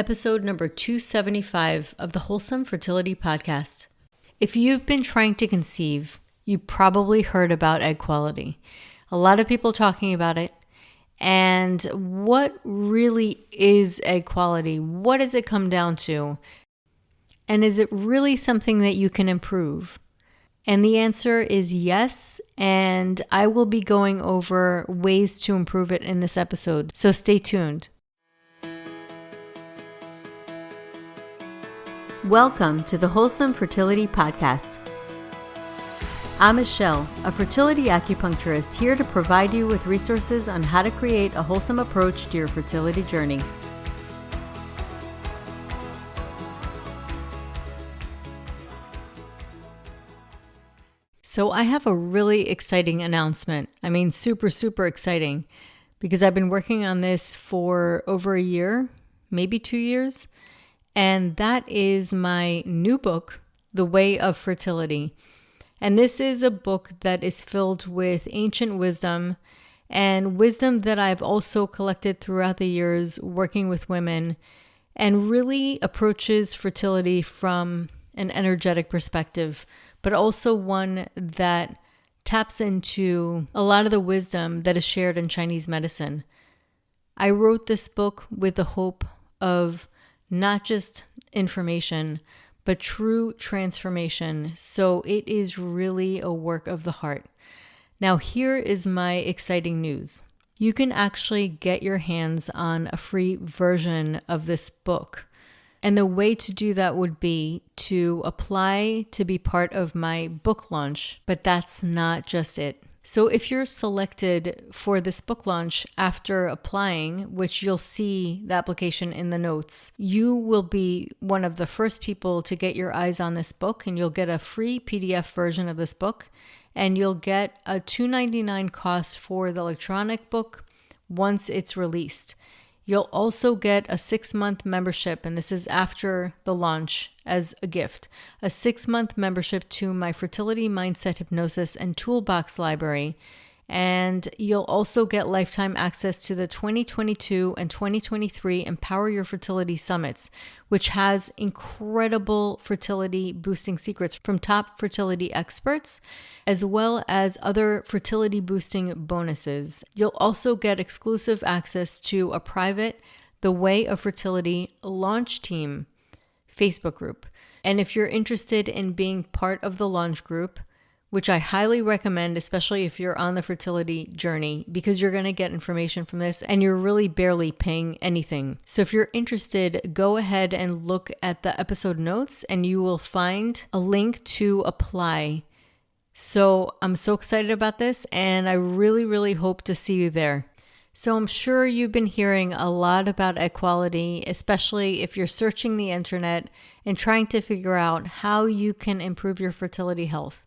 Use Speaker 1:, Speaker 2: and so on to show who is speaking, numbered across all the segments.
Speaker 1: episode number 275 of the Wholesome Fertility Podcast. If you've been trying to conceive, you probably heard about egg quality. A lot of people talking about it. And what really is egg quality? What does it come down to? And is it really something that you can improve? And the answer is yes, and I will be going over ways to improve it in this episode, so stay tuned. Welcome to the Wholesome Fertility Podcast. I'm Michelle, a fertility acupuncturist here to provide you with resources on how to create a wholesome approach to your fertility journey. So I have a really exciting announcement. Super exciting, because I've been working on this for over a year, maybe 2 years. And that is my new book, The Way of Fertility. And this is a book that is filled with ancient wisdom and wisdom that I've also collected throughout the years working with women, and really approaches fertility from an energetic perspective, but also one that taps into a lot of the wisdom that is shared in Chinese medicine. I wrote this book with the hope of not just information, but true transformation. So it is really a work of the heart. Now, here is my exciting news. You can actually get your hands on a free version of this book. And the way to do that would be to apply to be part of my book launch, but that's not just it. So if you're selected for this book launch after applying, which you'll see the application in the notes, you will be one of the first people to get your eyes on this book, and you'll get a free PDF version of this book, and you'll get a $2.99 cost for the electronic book once it's released. You'll also get a 6-month membership, and this is after the launch as a gift, a 6-month membership to my Fertility Mindset Hypnosis and Toolbox library. And you'll also get lifetime access to the 2022 and 2023 Empower Your Fertility Summits, which has incredible fertility boosting secrets from top fertility experts, as well as other fertility boosting bonuses. You'll also get exclusive access to a private The Way of Fertility launch team Facebook group. And if you're interested in being part of the launch group, which I highly recommend, especially if you're on the fertility journey, because you're going to get information from this and you're really barely paying anything. So if you're interested, go ahead and look at the episode notes and you will find a link to apply. So I'm so excited about this, and I really hope to see you there. So I'm sure you've been hearing a lot about egg quality, especially if you're searching the internet and trying to figure out how you can improve your fertility health.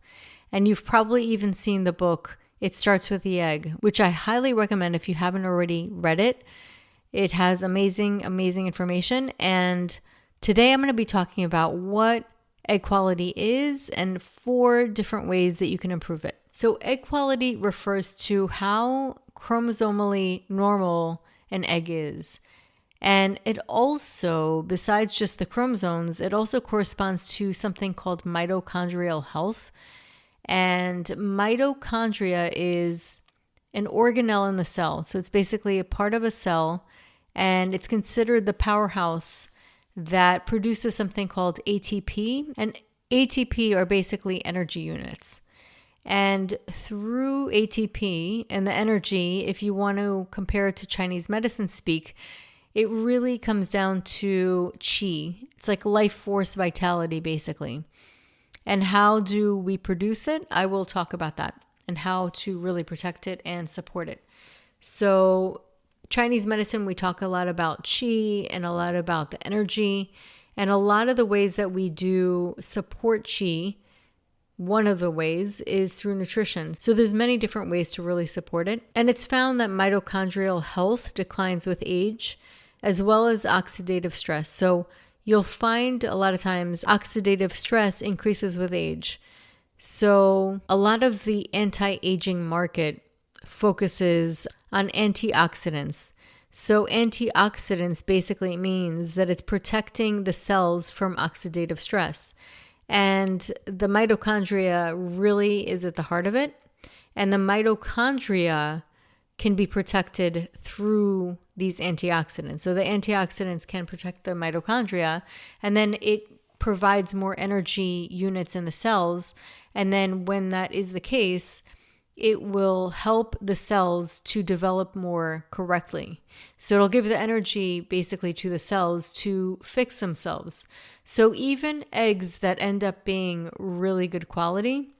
Speaker 1: And you've probably even seen the book, It Starts With the Egg, which I highly recommend if you haven't already read it. It has amazing information. And today I'm going to be talking about what egg quality is and 4 different ways that you can improve it. So egg quality refers to how chromosomally normal an egg is. And it also, besides just the chromosomes, it also corresponds to something called mitochondrial health. And mitochondria is an organelle in the cell. So it's basically a part of a cell, and it's considered the powerhouse that produces something called ATP. And ATP are basically energy units. And through ATP and the energy, if you want to compare it to Chinese medicine speak, it really comes down to qi. It's like life force vitality, basically. And how do we produce it? I will talk about that and how to really protect it and support it. So Chinese medicine, we talk a lot about qi and a lot about the energy, and a lot of the ways that we do support qi. One of the ways is through nutrition. So there's many different ways to really support it. And it's found that mitochondrial health declines with age, as well as oxidative stress. So you'll find a lot of times oxidative stress increases with age. So a lot of the anti-aging market focuses on antioxidants. So antioxidants basically means that it's protecting the cells from oxidative stress. And the mitochondria really is at the heart of it. And the mitochondria can be protected through these antioxidants. So the antioxidants can protect the mitochondria, and then it provides more energy units in the cells. And then when that is the case, it will help the cells to develop more correctly. So it'll give the energy basically to the cells to fix themselves. So even eggs that end up being really good quality,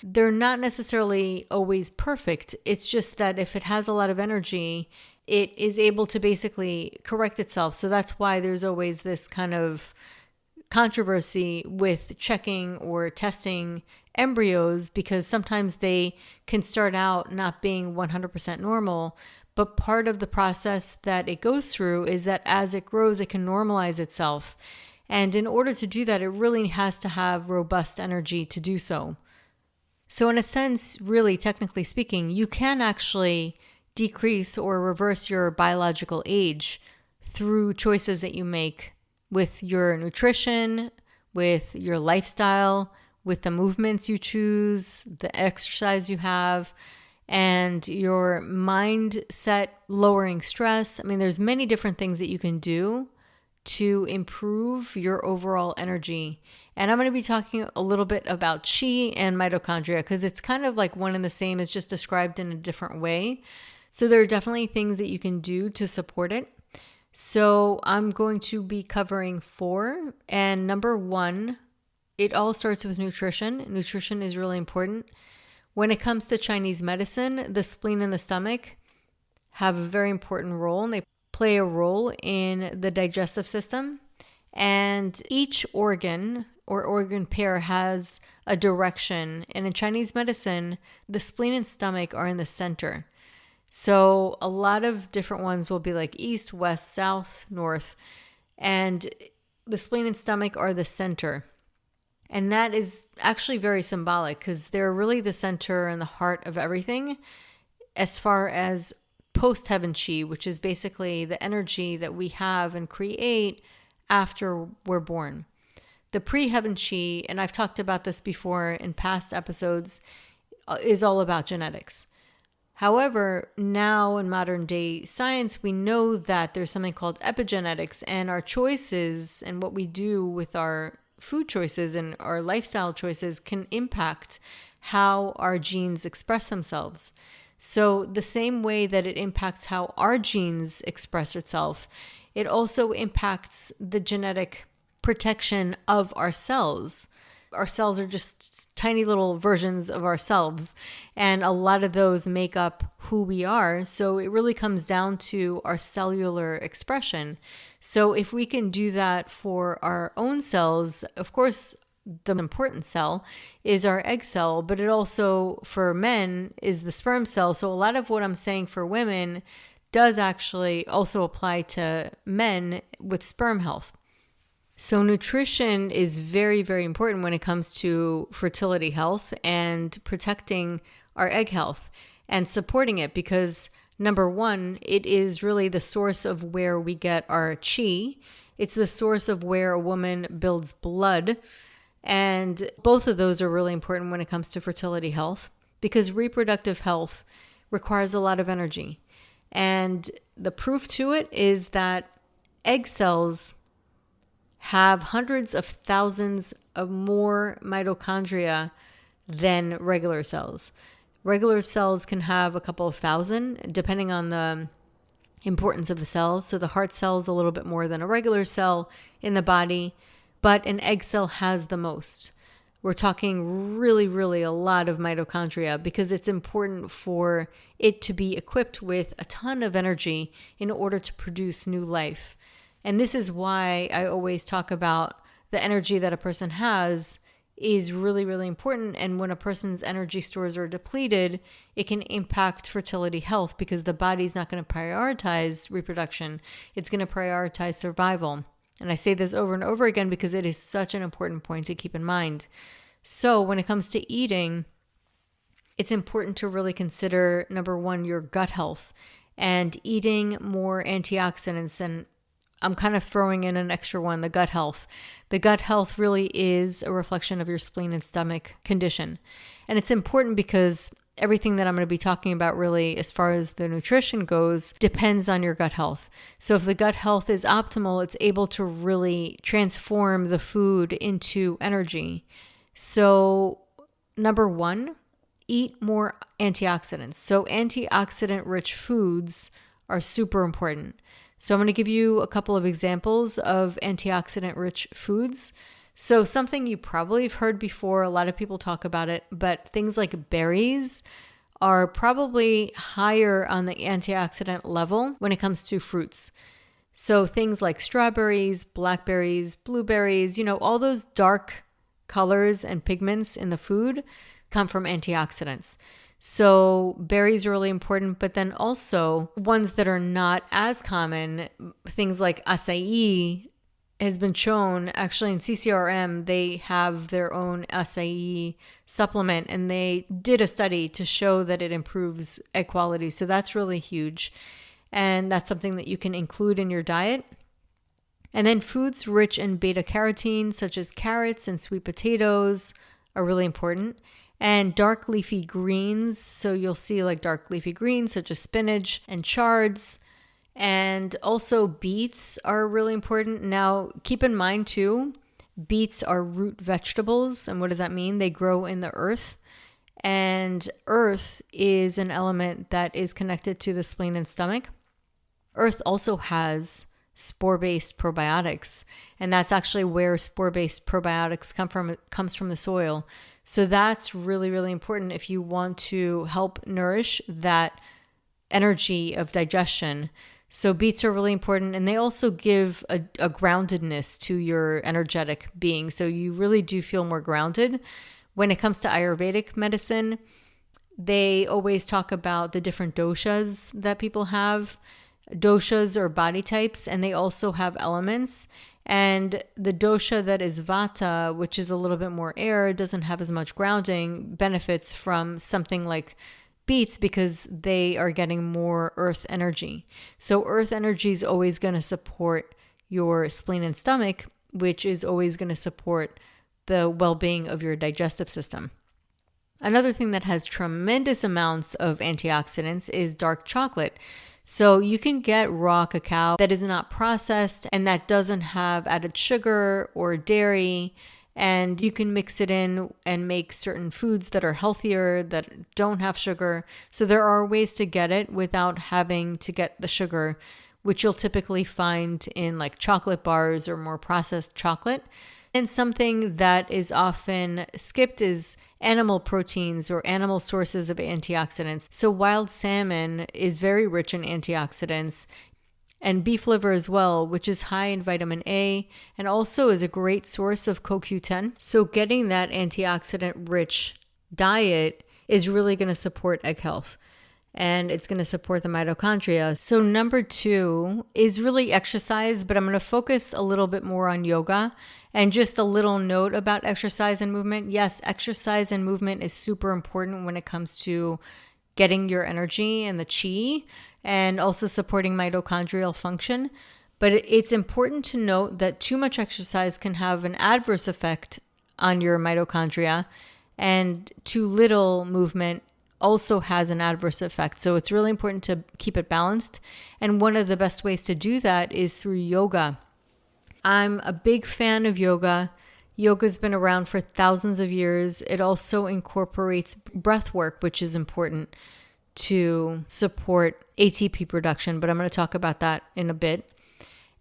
Speaker 1: they're not necessarily always perfect. It's just that if it has a lot of energy, it is able to basically correct itself. So that's why there's always this kind of controversy with checking or testing embryos, because sometimes they can start out not being 100% normal. But part of the process that it goes through is that as it grows, it can normalize itself. And in order to do that, it really has to have robust energy to do so. So in a sense, really, technically speaking, you can actually decrease or reverse your biological age through choices that you make with your nutrition, with your lifestyle, with the movements you choose, the exercise you have, and your mindset, lowering stress. I mean, there's many different things that you can do to improve your overall energy. And I'm going to be talking a little bit about qi and mitochondria because it's kind of like one and the same, is just described in a different way. So there are definitely things that you can do to support it. So I'm going to be covering 4. And number 1, it all starts with nutrition. Nutrition is really important. When it comes to Chinese medicine, the spleen and the stomach have a very important role, and they play a role in the digestive system. And each organ or organ pair has a direction. And in Chinese medicine, the spleen and stomach are in the center. So a lot of different ones will be like east, west, south, north. And the spleen and stomach are the center. And that is actually very symbolic because they're really the center and the heart of everything as far as post-heaven qi, which is basically the energy that we have and create after we're born. The pre-heaven qi, and I've talked about this before in past episodes, is all about genetics. However, now in modern day science, we know that there's something called epigenetics, and our choices and what we do with our food choices and our lifestyle choices can impact how our genes express themselves. So the same way that it impacts how our genes express itself, it also impacts the genetic protection of our cells. Our cells are just tiny little versions of ourselves, and a lot of those make up who we are. So it really comes down to our cellular expression. So if we can do that for our own cells, of course, the important cell is our egg cell, but it also, for men, is the sperm cell. So a lot of what I'm saying for women does actually also apply to men with sperm health. So nutrition is very, very important when it comes to fertility health and protecting our egg health and supporting it, because number 1, it is really the source of where we get our qi. It's the source of where a woman builds blood. And both of those are really important when it comes to fertility health, because reproductive health requires a lot of energy. And the proof to it is that egg cells have hundreds of thousands of more mitochondria than regular cells. Regular cells can have a couple of thousand, depending on the importance of the cells. So the heart cell is a little bit more than a regular cell in the body, but an egg cell has the most. We're talking really, really a lot of mitochondria because it's important for it to be equipped with a ton of energy in order to produce new life. And this is why I always talk about the energy that a person has is really, really important. And when a person's energy stores are depleted, it can impact fertility health because the body's not going to prioritize reproduction. It's going to prioritize survival. And I say this over and over again because it is such an important point to keep in mind. So when it comes to eating, it's important to really consider, number 1, your gut health. and eating more antioxidants. And I'm kind of throwing in an extra one, the gut health. The gut health really is a reflection of your spleen and stomach condition. And it's important because everything that I'm going to be talking about really, as far as the nutrition goes, depends on your gut health. So if the gut health is optimal, it's able to really transform the food into energy. So number one, eat more antioxidants. So antioxidant-rich foods are super important. So I'm going to give you a couple of examples of antioxidant-rich foods. So something you probably have heard before, a lot of people talk about it, but things like berries are probably higher on the antioxidant level when it comes to fruits. So things like strawberries, blackberries, blueberries, all those dark colors and pigments in the food come from antioxidants. So berries are really important, but then also ones that are not as common, things like acai has been shown, actually in CCRM, they have their own acai supplement, and they did a study to show that it improves egg quality. So that's really huge. And that's something that you can include in your diet. And then foods rich in beta carotene, such as carrots and sweet potatoes, are really important. And dark leafy greens. So you'll see like dark leafy greens, such as spinach and chards. And also beets are really important. Now, keep in mind too, beets are root vegetables. And what does that mean? They grow in the earth. And earth is an element that is connected to the spleen and stomach. Earth also has spore-based probiotics. And that's actually where spore-based probiotics come from. It comes from the soil. So that's really, really important if you want to help nourish that energy of digestion. So beets are really important, and they also give a groundedness to your energetic being. So you really do feel more grounded. When it comes to Ayurvedic medicine, they always talk about the different doshas that people have. Doshas are body types, and they also have elements. And the dosha that is vata, which is a little bit more air, doesn't have as much grounding, benefits from something like beets because they are getting more earth energy. So earth energy is always going to support your spleen and stomach, which is always going to support the well-being of your digestive system. Another thing that has tremendous amounts of antioxidants is dark chocolate. So you can get raw cacao that is not processed and that doesn't have added sugar or dairy, and you can mix it in and make certain foods that are healthier, that don't have sugar. So there are ways to get it without having to get the sugar, which you'll typically find in like chocolate bars or more processed chocolate. And something that is often skipped is animal proteins or animal sources of antioxidants. So wild salmon is very rich in antioxidants, and beef liver as well, which is high in vitamin A and also is a great source of CoQ10. So getting that antioxidant-rich diet is really going to support egg health, and it's going to support the mitochondria. So number 2 is really exercise, but I'm going to focus a little bit more on yoga. And just a little note about exercise and movement. Yes, exercise and movement is super important when it comes to getting your energy and the chi, and also supporting mitochondrial function. But it's important to note that too much exercise can have an adverse effect on your mitochondria, and too little movement also has an adverse effect. So it's really important to keep it balanced. And one of the best ways to do that is through yoga. I'm a big fan of yoga. Yoga's been around for thousands of years. It also incorporates breath work, which is important to support ATP production, but I'm going to talk about that in a bit.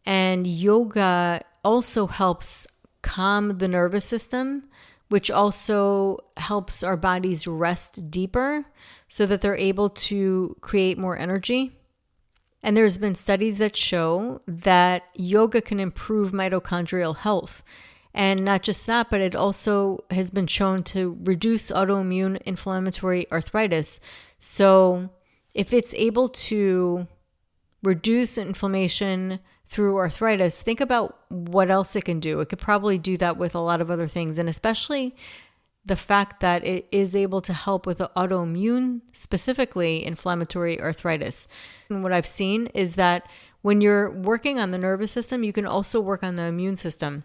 Speaker 1: And yoga also helps calm the nervous system, which also helps our bodies rest deeper so that they're able to create more energy. And there's been studies that show that yoga can improve mitochondrial health. And not just that, but it also has been shown to reduce autoimmune inflammatory arthritis. So if it's able to reduce inflammation through arthritis, think about what else it can do. It could probably do that with a lot of other things. And especially the fact that it is able to help with the autoimmune, specifically inflammatory arthritis. And what I've seen is that when you're working on the nervous system, you can also work on the immune system.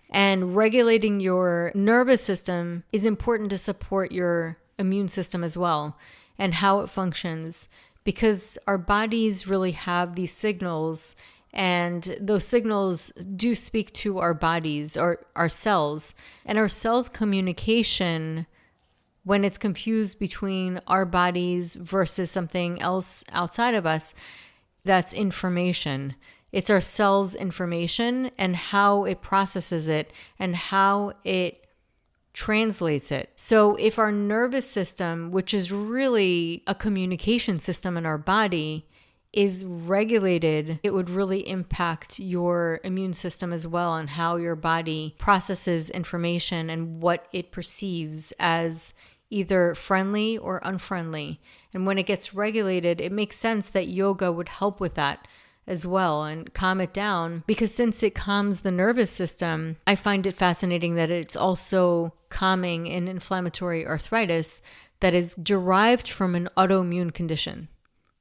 Speaker 1: And regulating your nervous system is important to support your immune system as well and how it functions, because our bodies really have these signals, and those signals do speak to our bodies or our cells. And our cells' communication, when it's confused between our bodies versus something else outside of us, that's information. It's our cells' information and how it processes it and how it translates it. So if our nervous system, which is really a communication system in our body, is regulated, it would really impact your immune system as well, and how your body processes information and what it perceives as either friendly or unfriendly. And when it gets regulated, it makes sense that yoga would help with that as well and calm it down, because since it calms the nervous system, I find it fascinating that it's also calming in inflammatory arthritis that is derived from an autoimmune condition.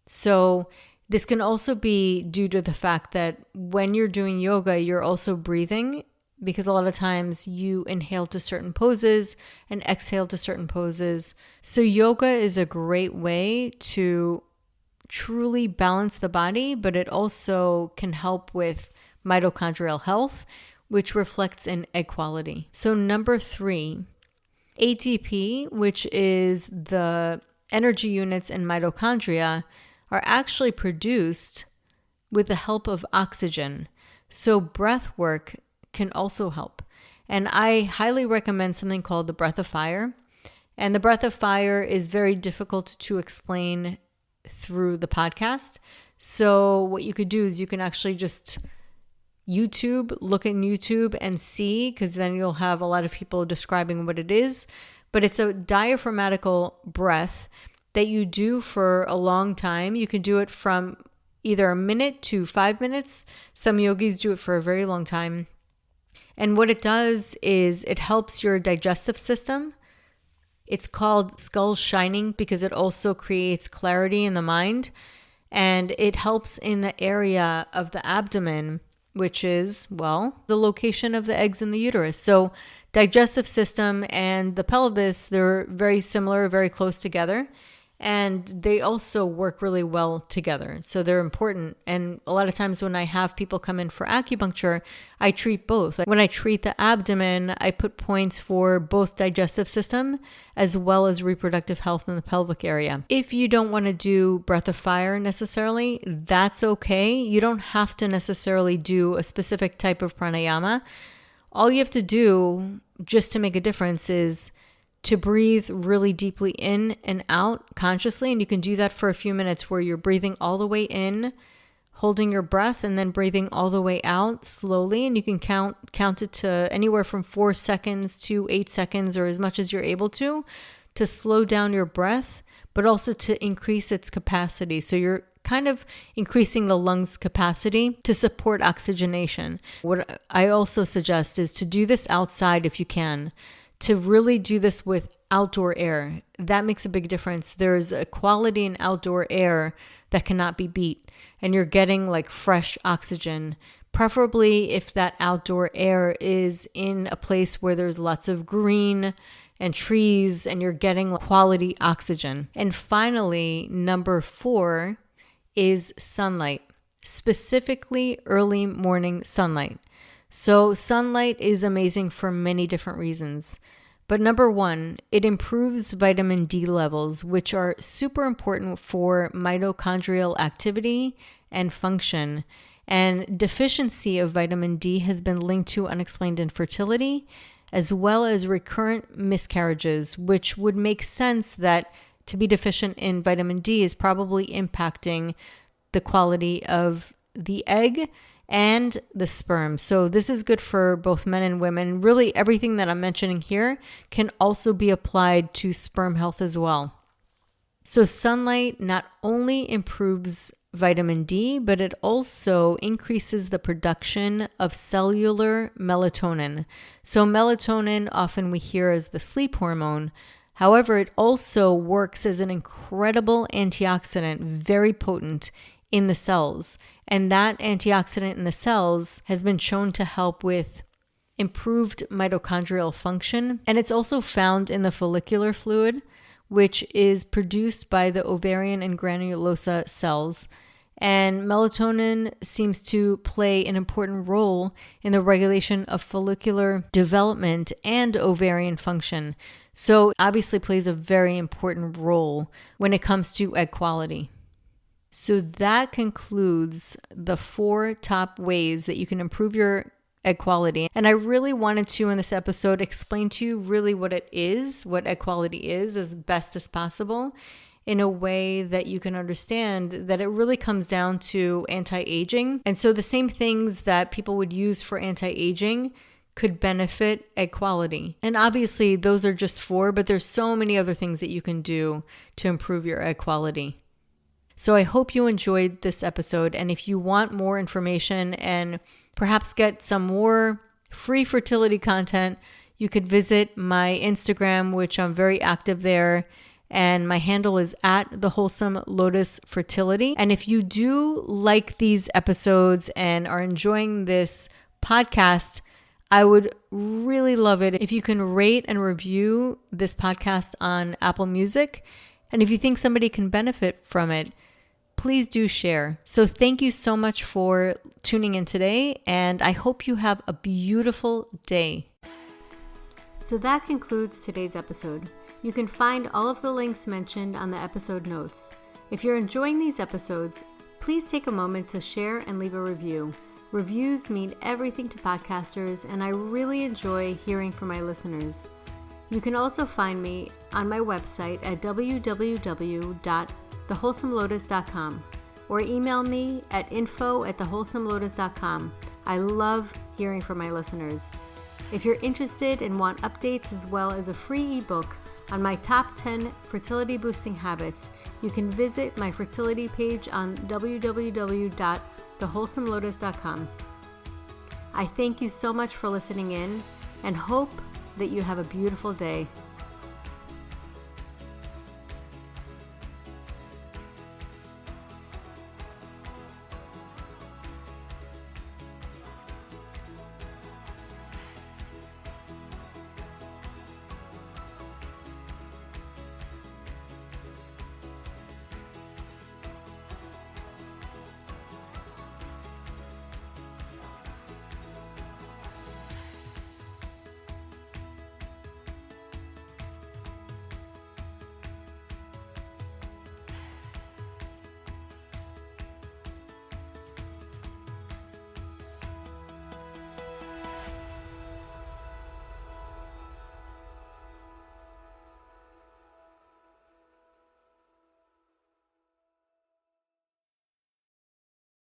Speaker 1: So this can also be due to the fact that when you're doing yoga, you're also breathing, because a lot of times you inhale to certain poses and exhale to certain poses. So yoga is a great way to truly balance the body, but it also can help with mitochondrial health, which reflects in egg quality. So number 3, ATP, which is the energy units in mitochondria, are actually produced with the help of oxygen. So breath work can also help. And I highly recommend something called the Breath of Fire. And the Breath of Fire is very difficult to explain through the podcast. So what you could do is you can actually just look in YouTube and see, because then you'll have a lot of people describing what it is. But it's a diaphragmatical breath that you do for a long time. You can do it from either a minute to 5 minutes. Some yogis do it for a very long time. And what it does is it helps your digestive system. It's called skull shining because it also creates clarity in the mind. And it helps in the area of the abdomen, which is, well, the location of the eggs in the uterus. So digestive system and the pelvis, they're very similar, very close together. And they also work really well together. So they're important. And a lot of times when I have people come in for acupuncture, I treat both. When I treat the abdomen, I put points for both digestive system as well as reproductive health in the pelvic area. If you don't want to do Breath of Fire necessarily, that's okay. You don't have to necessarily do a specific type of pranayama. All you have to do just to make a difference is to breathe really deeply in and out consciously. And you can do that for a few minutes where you're breathing all the way in, holding your breath, and then breathing all the way out slowly. And you can count it to anywhere from 4 seconds to 8 seconds, or as much as you're able to slow down your breath, but also to increase its capacity. So you're kind of increasing the lungs' capacity to support oxygenation. What I also suggest is to do this outside if you can, to really do this with outdoor air. That makes a big difference. There's a quality in outdoor air that cannot be beat, and you're getting like fresh oxygen. Preferably if that outdoor air is in a place where there's lots of green and trees and you're getting quality oxygen. And finally, number 4 is sunlight, specifically early morning sunlight. So sunlight is amazing for many different reasons. But number 1, it improves vitamin D levels, which are super important for mitochondrial activity and function. And deficiency of vitamin D has been linked to unexplained infertility, as well as recurrent miscarriages, which would make sense that to be deficient in vitamin D is probably impacting the quality of the egg and the sperm. So this is good for both men and women. Really, everything that I'm mentioning here can also be applied to sperm health as well. So sunlight not only improves vitamin D, but it also increases the production of cellular melatonin. So melatonin, often we hear as the sleep hormone. However, it also works as an incredible antioxidant, very potent in the cells. And that antioxidant in the cells has been shown to help with improved mitochondrial function. And it's also found in the follicular fluid, which is produced by the ovarian and granulosa cells. And melatonin seems to play an important role in the regulation of follicular development and ovarian function. So obviously plays a very important role when it comes to egg quality. So that concludes the 4 top ways that you can improve your egg quality. And I really wanted to, in this episode, explain to you really what it is, what egg quality is, as best as possible, in a way that you can understand that it really comes down to anti-aging. And so the same things that people would use for anti-aging could benefit egg quality. And obviously those are just 4, but there's so many other things that you can do to improve your egg quality. So I hope you enjoyed this episode. And if you want more information and perhaps get some more free fertility content, you could visit my Instagram, which I'm very active there. And my handle is @thewholesomelotusfertility. And if you do like these episodes and are enjoying this podcast, I would really love it if you can rate and review this podcast on Apple Music. And if you think somebody can benefit from it, please do share. So thank you so much for tuning in today, and I hope you have a beautiful day. So that concludes today's episode. You can find all of the links mentioned on the episode notes. If you're enjoying these episodes, please take a moment to share and leave a review. Reviews mean everything to podcasters, and I really enjoy hearing from my listeners. You can also find me on my website at www.thewholesomelotus.com or email me at info@thewholesomelotus.com. I love hearing from my listeners. If you're interested and want updates as well as a free ebook on my top 10 fertility boosting habits, you can visit my fertility page on www.thewholesomelotus.com. I thank you so much for listening in and hope that you have a beautiful day.